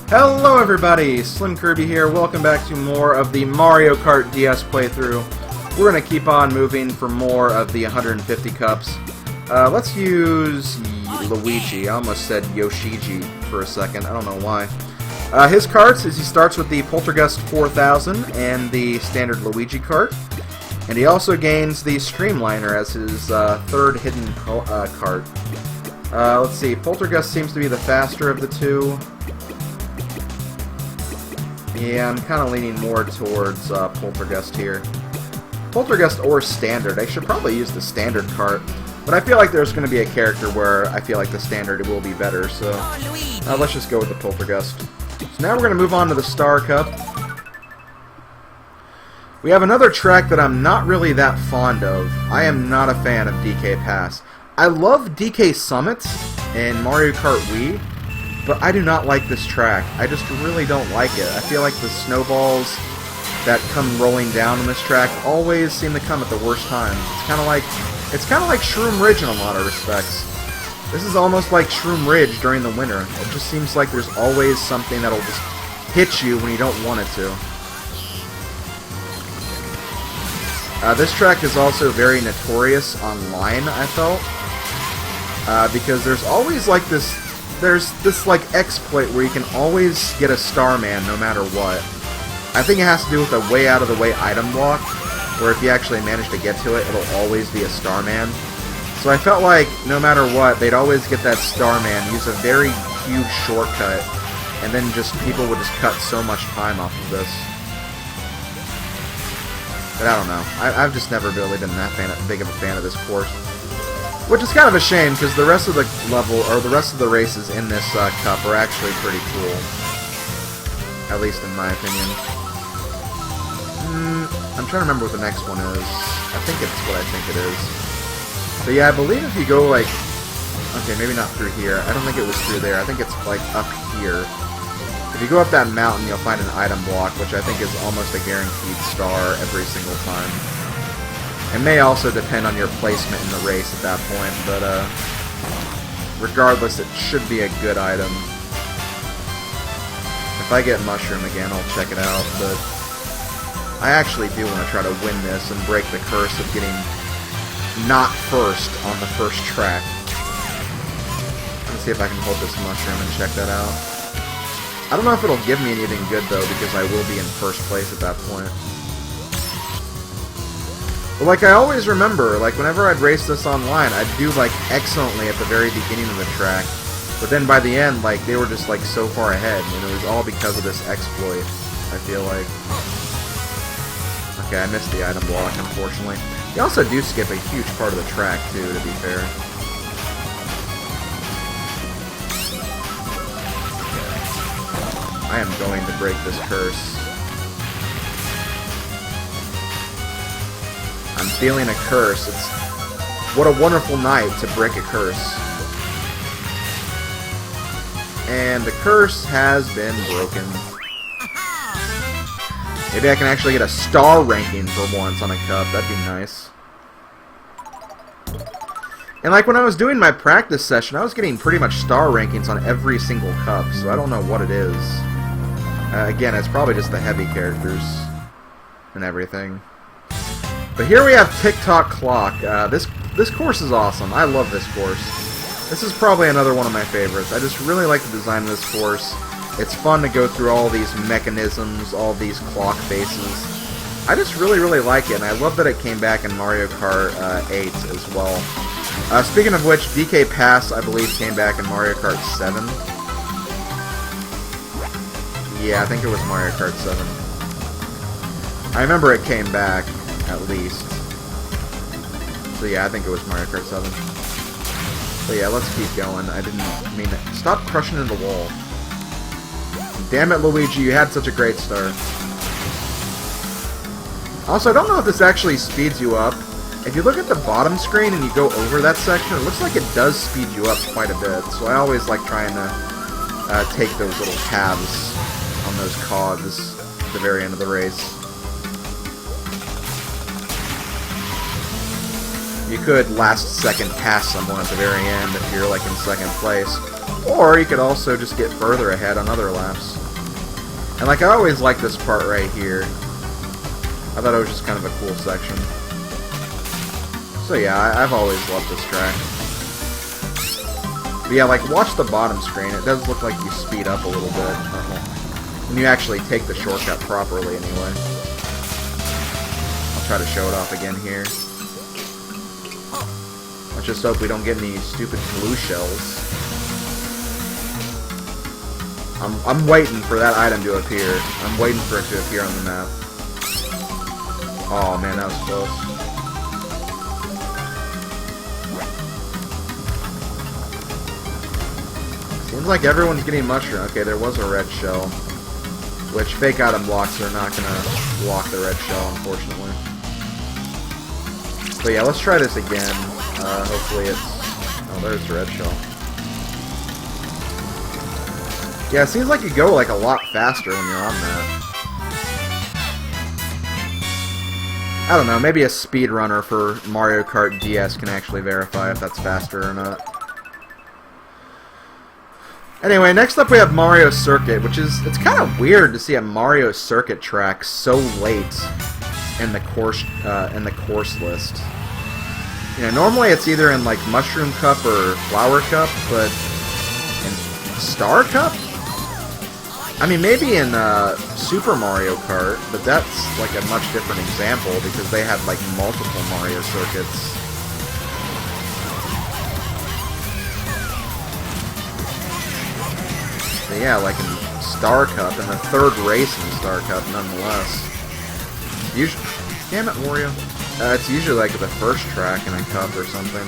Hello everybody, SlimKirby here. Welcome back to more of the Mario Kart DS playthrough. We're going to keep on moving for more of the 150 cups. Let's use Luigi. I almost said Yoshiji for a second. I don't know why. His carts is he starts with the Poltergust 4000 and the standard Luigi cart. And he also gains the Streamliner as his third hidden cart. Let's see, Poltergust seems to be the faster of the two. Yeah, I'm kind of leaning more towards Poltergust here. Poltergust or Standard. I should probably use the Standard cart. But I feel like there's going to be a character where I feel like the Standard will be better. So let's just go with the Poltergust. So now we're going to move on to the Star Cup. We have another track that I'm not really that fond of. I am not a fan of DK Pass. I love DK Summits in Mario Kart Wii. But I do not like this track. I just really don't like it. I feel like the snowballs that come rolling down on this track always seem to come at the worst times. It's kind of like Shroom Ridge in a lot of respects. This is almost like Shroom Ridge during the winter. It just seems like there's always something that'll just hit you when you don't want it to. This track is also very notorious online, I felt. Because there's always like there's this like exploit where you can always get a Starman no matter what. I think it has to do with the way out of the way item block, where if you actually manage to get to it, it'll always be a Starman. So I felt like no matter what, they'd always get that Starman, use a very huge shortcut, and then just people would just cut so much time off of this. But I don't know. I've just never really been that big of a fan of this course. Which is kind of a shame, because the rest of the level, or the rest of the races in this cup are actually pretty cool. At least in my opinion. I'm trying to remember what the next one is. I think it's what I think it is. But yeah, I believe if you go like... Okay, maybe not through here. I don't think it was through there. I think it's like up here. If you go up that mountain, you'll find an item block, which I think is almost a guaranteed star every single time. It may also depend on your placement in the race at that point, but regardless, it should be a good item. If I get Mushroom again, I'll check it out, but I actually do want to try to win this and break the curse of getting not first on the first track. Let's see if I can hold this Mushroom and check that out. I don't know if it'll give me anything good, though, because I will be in first place at that point. But like I always remember, like whenever I'd race this online, I'd do like excellently at the very beginning of the track. But then by the end, like they were just like so far ahead, and it was all because of this exploit, I feel like. Okay, I missed the item block, unfortunately. You also do skip a huge part of the track too, to be fair. I am going to break this curse. I'm feeling a curse. What a wonderful night to break a curse. And the curse has been broken. Maybe I can actually get a star ranking for once on a cup. That'd be nice. And like when I was doing my practice session, I was getting pretty much star rankings on every single cup, so I don't know what it is. Again, it's probably just the heavy characters and everything. But here we have Tick-Tock Clock. This course is awesome. I love this course. This is probably another one of my favorites. I just really like the design of this course. It's fun to go through all these mechanisms, all these clock faces. I just really, really like it, and I love that it came back in Mario Kart 8 as well. Speaking of which, DK Pass, I believe, came back in Mario Kart 7. Yeah, I think it was Mario Kart 7. I remember it came back. At least. So yeah, I think it was Mario Kart 7. But yeah, let's keep going. I didn't mean it. Stop crushing into the wall. Damn it, Luigi, you had such a great start. Also, I don't know if this actually speeds you up. If you look at the bottom screen and you go over that section, it looks like it does speed you up quite a bit. So I always like trying to take those little tabs on those cogs at the very end of the race. You could last second pass someone at the very end if you're like in second place. Or you could also just get further ahead on other laps. And like, I always like this part right here. I thought it was just kind of a cool section. So yeah, I've always loved this track. But yeah, like, watch the bottom screen. It does look like you speed up a little bit. When you actually take the shortcut properly, anyway. I'll try to show it off again here. Let's just hope we don't get any stupid blue shells. I'm waiting for that item to appear. I'm waiting for it to appear on the map. Oh man, that was close. Seems like everyone's getting mushroom. Okay, there was a red shell. Which fake item blocks are not gonna block the red shell, unfortunately. But yeah, let's try this again. Hopefully it's... Oh, there's the red shell. Yeah, it seems like you go like a lot faster when you're on that. I don't know, maybe a speedrunner for Mario Kart DS can actually verify if that's faster or not. Anyway, next up we have Mario Circuit, which is, it's kind of weird to see a Mario Circuit track so late in the course list. You know, normally it's either in like Mushroom Cup or Flower Cup, but in Star Cup? I mean, maybe in Super Mario Kart, but that's like a much different example because they had like multiple Mario circuits. But yeah, like in Star Cup, and the third race in Star Cup, nonetheless. Usually, damn it, Wario. It's usually like the first track in a cup or something,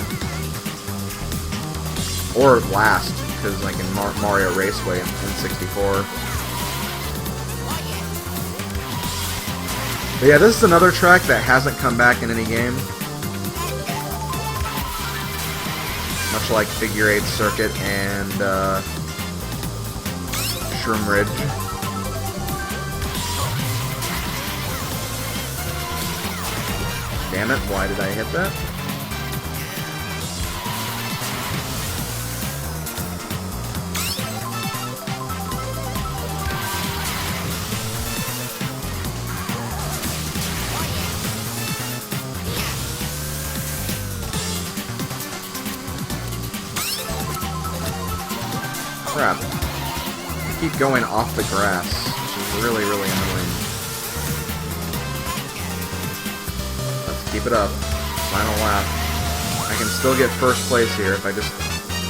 or last, because like in Mario Raceway in 64. But yeah, this is another track that hasn't come back in any game. Much like Figure 8 Circuit and Shroom Ridge. Damn it, why did I hit that? Crap. I keep going off the grass, which is really, really annoying. Let's keep it up. Final lap. I can still get first place here if I just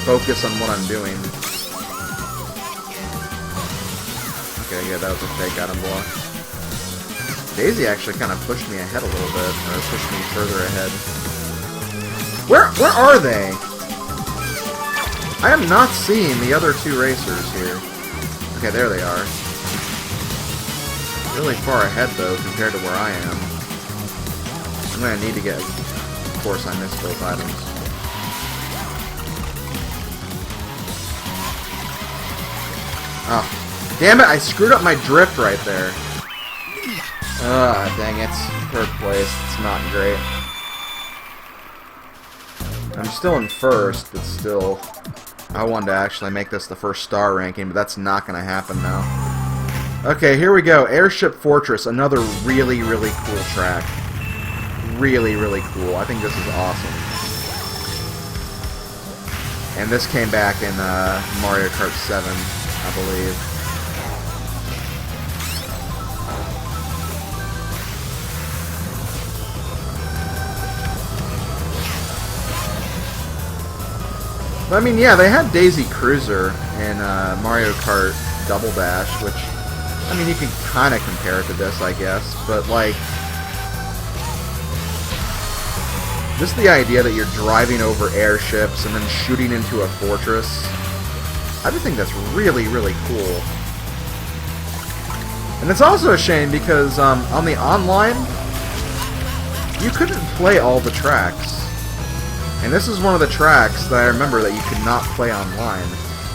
focus on what I'm doing. Okay, yeah, that was a fake item block. Daisy actually kind of pushed me ahead a little bit, or pushed me further ahead. Where are they? I am not seeing the other two racers here. Okay, there they are. Really far ahead, though, compared to where I am. I'm gonna need to get... Of course, I missed both items. Oh. Damn it, I screwed up my drift right there. Dang it. Third place. It's not great. I'm still in first, but still... I wanted to actually make this the first star ranking, but that's not going to happen now. Okay, here we go. Airship Fortress, another really, really cool track. Really, really cool. I think this is awesome. And this came back in Mario Kart 7, I believe. I mean, yeah, they had Daisy Cruiser in Mario Kart Double Dash, which, I mean, you can kind of compare it to this, I guess, but, like, just the idea that you're driving over airships and then shooting into a fortress, I just think that's really, really cool. And it's also a shame because on the online, you couldn't play all the tracks. And this is one of the tracks that I remember that you could not play online.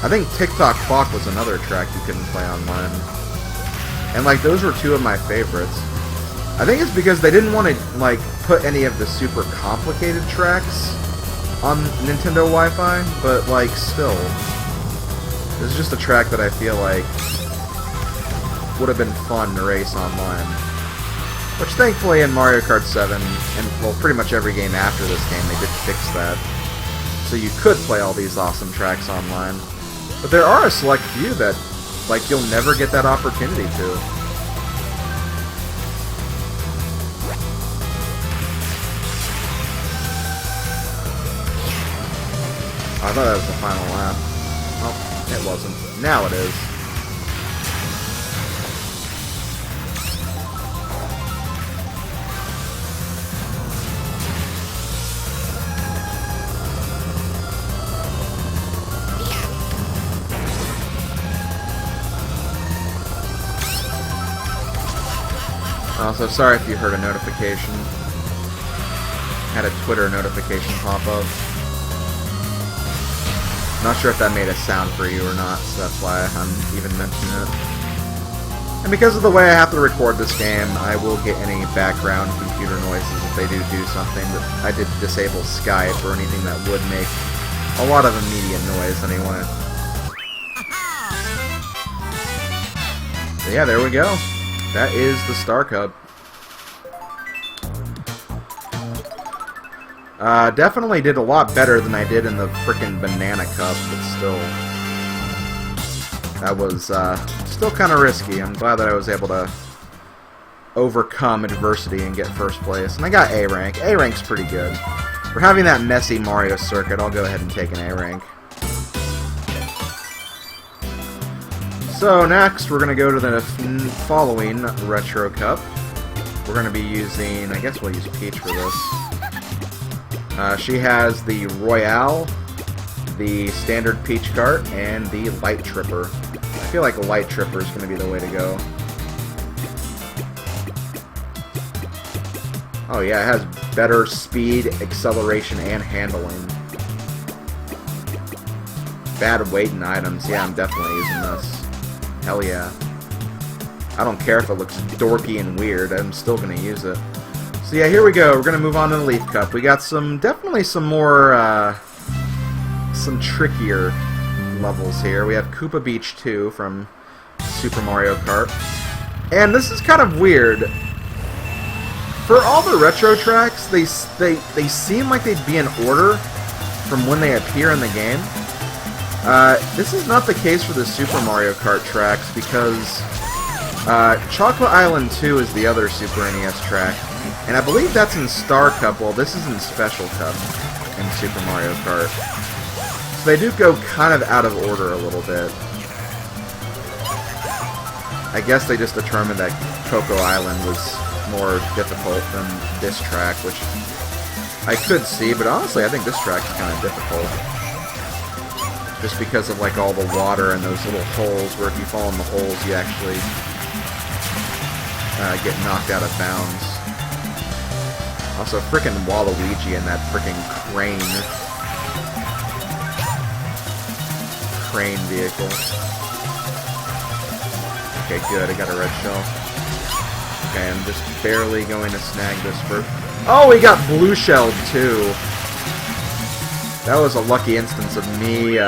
I think Tock was another track you couldn't play online. And like, those were two of my favorites. I think it's because they didn't want to like put any of the super complicated tracks on Nintendo Wi-Fi, but like still. This is just a track that I feel like would have been fun to race online. Which thankfully in Mario Kart 7, and well, pretty much every game after this game, they did fix that. So you could play all these awesome tracks online. But there are a select few that, like, you'll never get that opportunity to. I thought that was the final lap. Oh, it wasn't. Now it is. Also, sorry if you heard a notification. Had a Twitter notification pop up. Not sure if that made a sound for you or not, so that's why I'm even mentioning it. And because of the way I have to record this game, I will get any background computer noises if they do something. But I did disable Skype or anything that would make a lot of immediate noise anyway. So yeah, there we go. That is the Star Cup. Definitely did a lot better than I did in the frickin' Banana Cup, but still, that was still kind of risky. I'm glad that I was able to overcome adversity and get first place. And I got A rank. A rank's pretty good. For having that messy Mario Circuit, I'll go ahead and take an A rank. So next, we're going to go to the following Retro Cup. We're going to be using, I guess we'll use Peach for this. She has the Royale, the Standard Peach Cart, and the Light Tripper. I feel like a Light Tripper is going to be the way to go. Oh yeah, it has better speed, acceleration, and handling. Bad weight and items. Yeah, I'm definitely using this. Hell yeah. I don't care if it looks dorky and weird, I'm still going to use it. So yeah, here we go. We're going to move on to the Leaf Cup. We got definitely some more, some trickier levels here. We have Koopa Beach 2 from Super Mario Kart. And this is kind of weird. For all the retro tracks, they seem like they'd be in order from when they appear in the game. This is not the case for the Super Mario Kart tracks because Choco Island 2 is the other Super NES track. And I believe that's in Star Cup, while this is in Special Cup in Super Mario Kart. So they do go kind of out of order a little bit. I guess they just determined that Coco Island was more difficult than this track, which I could see, but honestly I think this track is kind of difficult. Just because of like all the water and those little holes where if you fall in the holes you actually get knocked out of bounds. Also, frickin' Waluigi and that frickin' crane vehicle. Okay, good, I got a red shell. Okay, I'm just barely going to snag this first. Oh, we got blue shelled too. That was a lucky instance of me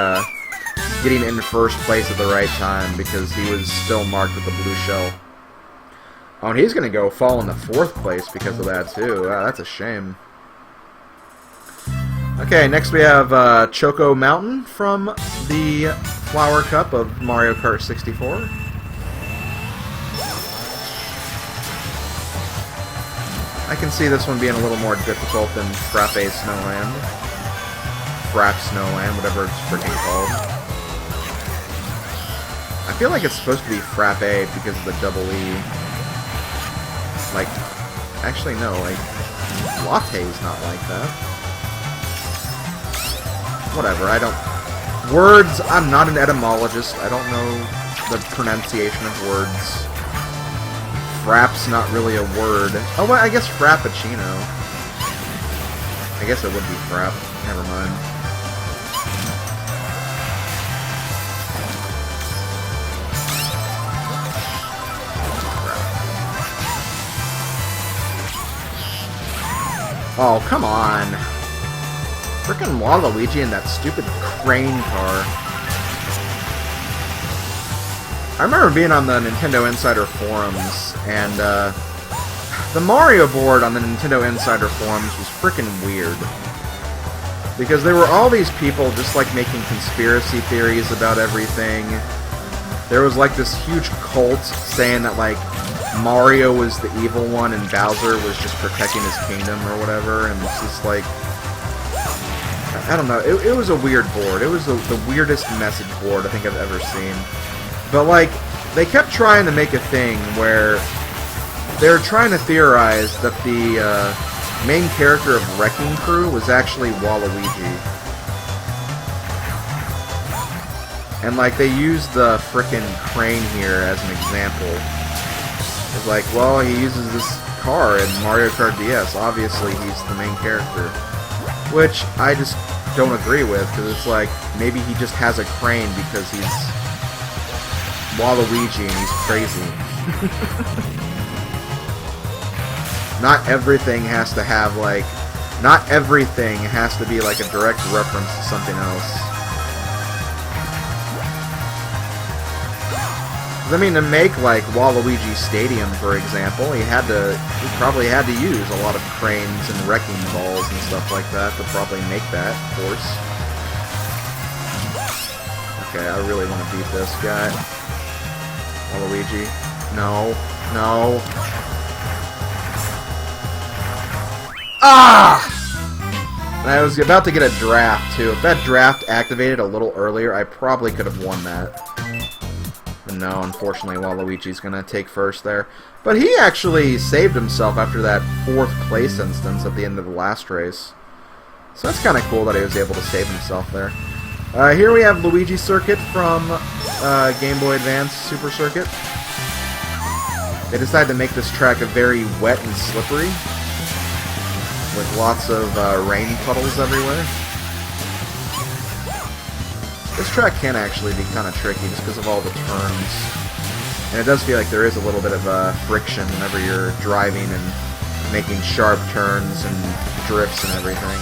getting in first place at the right time because he was still marked with the blue shell. Oh, and he's going to go fall into 4th place because of that, too. Wow, that's a shame. Okay, next we have Choco Mountain from the Flower Cup of Mario Kart 64. I can see this one being a little more difficult than Frappe Snowland. Frappe Snowland, whatever it's freaking called. I feel like it's supposed to be Frappe because of the double E. Like, actually no, like, latte's not like that. Whatever, I don't... Words, I'm not an etymologist, I don't know the pronunciation of words. Frappe's not really a word. Oh, well, I guess Frappuccino. I guess it would be Frappe, never mind. Oh, come on. Frickin' Waluigi and that stupid crane car. I remember being on the Nintendo Insider forums, and the Mario board on the Nintendo Insider forums was freaking weird. Because there were all these people just like making conspiracy theories about everything. There was like this huge cult saying that like Mario was the evil one and Bowser was just protecting his kingdom or whatever, and it's just like, I don't know, it was a weird board. It was the weirdest message board I think I've ever seen. But like, they kept trying to make a thing where they were trying to theorize that the main character of Wrecking Crew was actually Waluigi. And like, they used the frickin' crane here as an example. It's like, well, he uses this car in Mario Kart DS. Obviously, he's the main character. Which I just don't agree with, because it's like, maybe he just has a crane because he's Waluigi and he's crazy. Not everything has to have, like, not everything has to be like a direct reference to something else. I mean, to make, like, Waluigi Stadium, for example, he probably had to use a lot of cranes and wrecking balls and stuff like that to probably make that course. Okay, I really want to beat this guy. Waluigi. No. No. Ah! And I was about to get a draft, too. If that draft activated a little earlier, I probably could have won that. But no, unfortunately, Waluigi's gonna take first there. But he actually saved himself after that 4th place instance at the end of the last race. So that's kind of cool that he was able to save himself there. Here we have Luigi Circuit from Game Boy Advance Super Circuit. They decided to make this track a very wet and slippery, with lots of rain puddles everywhere. This track can actually be kind of tricky just because of all the turns. And it does feel like there is a little bit of friction whenever you're driving and making sharp turns and drifts and everything.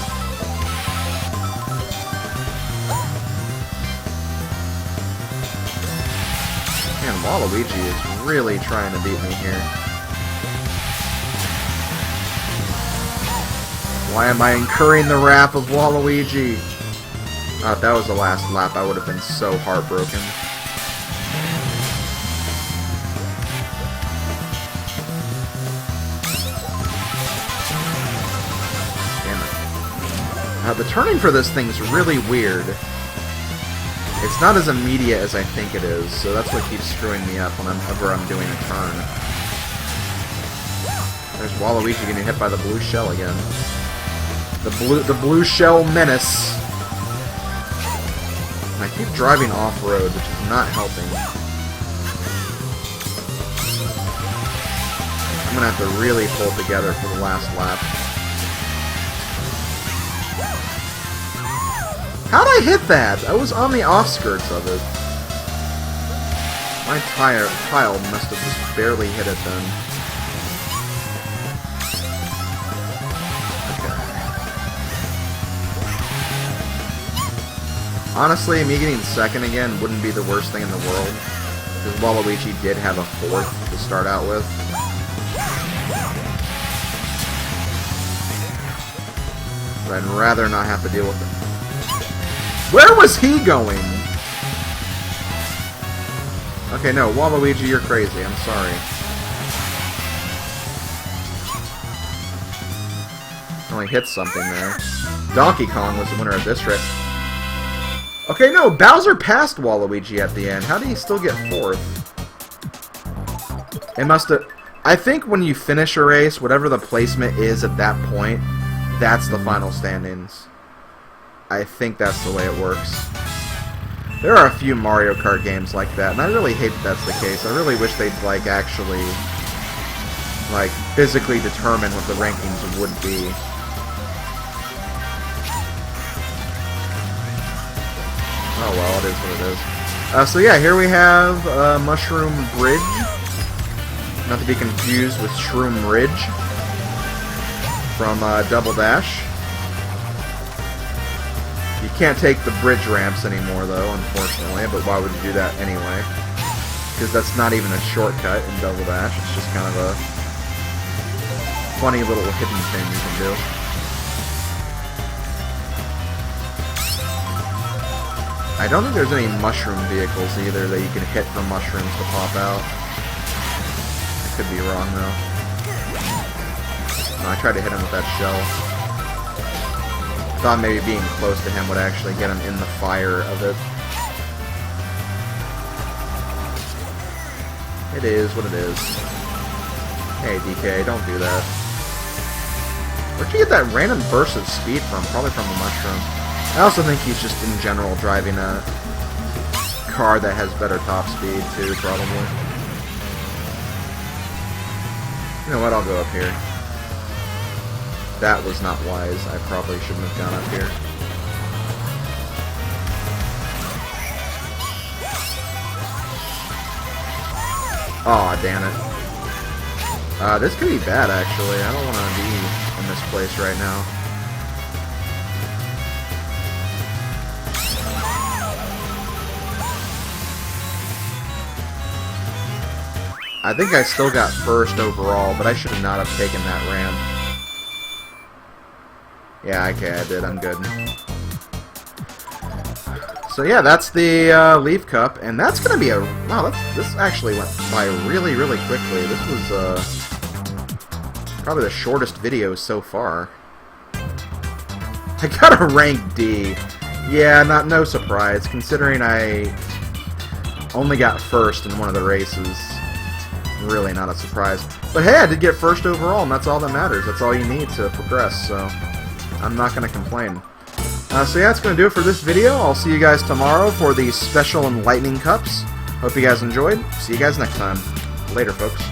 Man, Waluigi is really trying to beat me here. Why am I incurring the wrath of Waluigi? If that was the last lap, I would have been so heartbroken. Damn it. The turning for this thing's really weird. It's not as immediate as I think it is, so that's what keeps screwing me up whenever I'm doing a turn. There's Waluigi getting hit by the blue shell again. The blue shell menace. And I keep driving off-road, which is not helping. I'm gonna have to really pull together for the last lap. How'd I hit that? I was on the off-skirts of it. My tile must have just barely hit it then. Honestly, me getting second again wouldn't be the worst thing in the world, because Waluigi did have a 4th to start out with. But I'd rather not have to deal with it. Where was he going? Okay, no, Waluigi, you're crazy. I'm sorry. Only hit something there. Donkey Kong was the winner of this race. Okay, no, Bowser passed Waluigi at the end. How did he still get 4th? It must have... I think when you finish a race, whatever the placement is at that point, that's the final standings. I think that's the way it works. There are a few Mario Kart games like that, and I really hate that that's the case. I really wish they'd, like, actually, like, physically determine what the rankings would be. Oh well, it is what it is. So yeah, here we have Mushroom Bridge. Not to be confused with Shroom Ridge from Double Dash. You can't take the bridge ramps anymore though, unfortunately, but why would you do that anyway? because that's not even a shortcut in Double Dash. It's just kind of a funny little hidden thing you can do. I don't think there's any mushroom vehicles either that you can hit for mushrooms to pop out. I could be wrong though. No, I tried to hit him with that shell. Thought maybe being close to him would actually get him in the fire of it. It is what it is. Hey DK, don't do that. Where'd you get that random burst of speed from? Probably from the mushroom. I also think he's just in general driving a car that has better top speed too, probably. You know what, I'll go up here. That was not wise. I probably shouldn't have gone up here. Aw, damn it. This could be bad, actually. I don't want to be in this place right now. I think I still got first overall, but I should have not have taken that ramp. Yeah, okay, I did. I'm good. So yeah, that's the Leaf Cup, and that's gonna be a... Wow, this actually went by really, really quickly. This was probably the shortest video so far. I got a rank D. Yeah, no surprise, considering I only got first in one of the races. Really not a surprise. But hey, I did get first overall, and that's all that matters. That's all you need to progress, so I'm not going to complain. So yeah, that's going to do it for this video. I'll see you guys tomorrow for the special Enlightening Cups. Hope you guys enjoyed. See you guys next time. Later, folks.